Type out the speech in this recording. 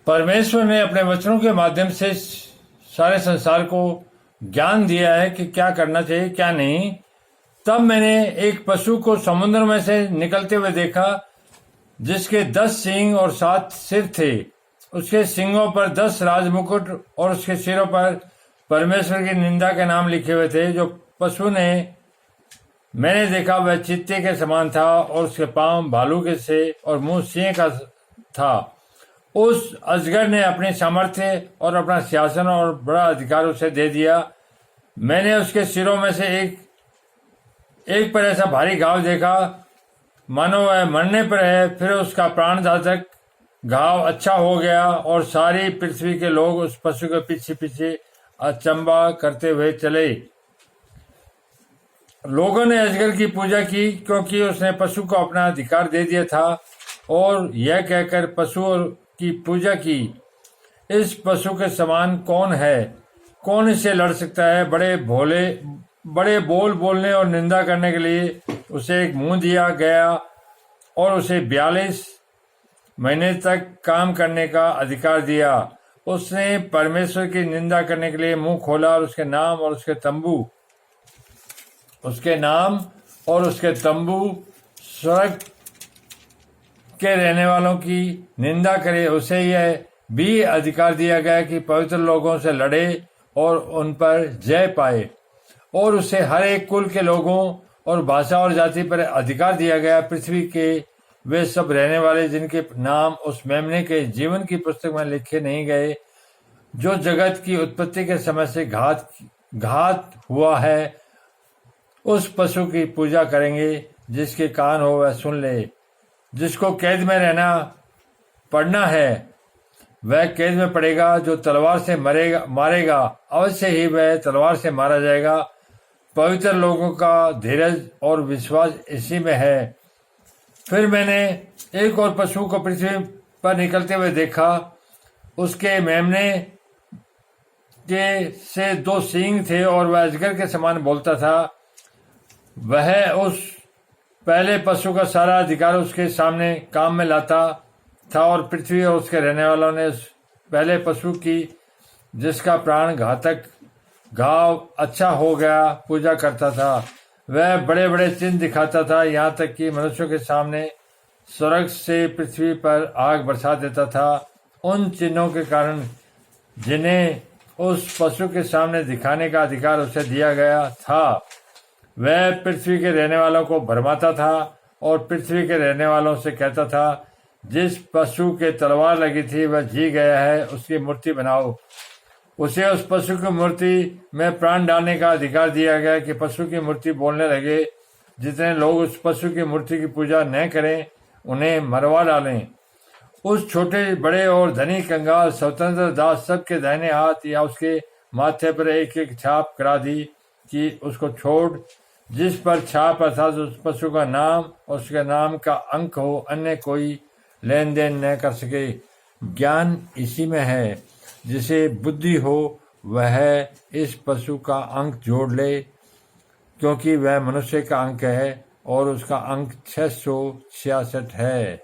परमेश्वर ने अपने वचनों के माध्यम से सारे संसार को ज्ञान दिया है कि क्या करना चाहिए क्या नहीं। तब मैंने एक पशु को समुद्र में से निकलते हुए देखा, जिसके 10 सींग और 7 सिर थे। उसके सींगों पर 10 राजमुकुट और उसके सिरों पर परमेश्वर की निंदा के नाम लिखे हुए थे। जो पशु ने मैंने देखा वह चीते के समान था, और उसके पांव भालू के से और मुंह सिंह का था। उस अजगर ने अपनी सामर्थ्य और अपना सिंहासन और बड़ा अधिकार उसे दे दिया। मैंने उसके सिरों में से एक पर ऐसा भारी घाव देखा मानो वह मरने पर है। फिर उसका प्राणघातक घाव अच्छा हो गया, और सारी पृथ्वी के लोग उस पशु के पीछे पीछे अचंबा करते हुए चले। लोगों ने अजगर की पूजा की, क्योंकि उसने पशु को अपना अधिकार दे दिया था, और यह कहकर पशु की पूजा की, इस पशु के समान कौन है? कौन इससे लड़ सकता है? बड़े बोल बोलने और निंदा करने के लिए उसे एक मुंह दिया गया, और उसे 42 महीने तक काम करने का अधिकार दिया। उसने परमेश्वर की निंदा करने के लिए मुंह खोला, और उसके नाम और उसके तंबू स्वर्ग के रहने वालों की निंदा करे। उसे यह भी अधिकार दिया गया कि पवित्र लोगों से लड़े और उन पर जय पाए। और उसे हर एक कुल के लोगों और भाषा और जाति पर अधिकार दिया गया। पृथ्वी के वे सब रहने वाले जिनके नाम उस मेमने के जीवन की पुस्तक में लिखे नहीं गए, जो जगत की उत्पत्ति के समय से घात हुआ है, उस पशु की पूजा करेंगे। जिसके कान हो वह सुन ले। जिसको कैद में रहना पड़ना है वह कैद में पड़ेगा। जो तलवार से मारेगा अवश्य ही वह तलवार से मारा जाएगा। पवित्र लोगों का धीरज और विश्वास इसी में है। फिर मैंने एक और पशु को पृथ्वी पर निकलते हुए देखा। उसके मेमने के से 2 सींग थे, और वह अजगर के समान बोलता था। वह उस पहले पशु का सारा अधिकार उसके सामने काम में लाता था, और पृथ्वी और उसके रहने वालों ने उस पहले पशु की, जिसका प्राण घातक घाव अच्छा हो गया, पूजा करता था। वह बड़े बड़े चिन्ह दिखाता था, यहाँ तक कि मनुष्यों के सामने स्वर्ग से पृथ्वी पर आग बरसा देता था। उन चिन्हों के कारण जिन्हें उस पशु के सामने दिखाने का अधिकार उसे दिया गया था, वह पृथ्वी के रहने वालों को भरमाता था, और पृथ्वी के रहने वालों से कहता था, जिस पशु के तलवार लगी थी वह जी गया है, उसकी मूर्ति बनाओ। उसे उस पशु की मूर्ति में प्राण डालने का अधिकार दिया गया कि पशु की मूर्ति बोलने लगे। जितने लोग उस पशु की मूर्ति की पूजा न करें उन्हें मरवा डालें। उस छोटे बड़े और धनी कंगाल स्वतंत्र दास सबके दाहिने हाथ या उसके माथे पर एक एक छाप करा दी कि उसको छोड़, जिस पर छाप अर्थात उस पशु का नाम और उसके नाम का अंक हो, अन्य कोई लेन देन न कर सके। ज्ञान इसी में है। जिसे बुद्धि हो वह इस पशु का अंक जोड़ ले, क्योंकि वह मनुष्य का अंक है और उसका अंक 666 है।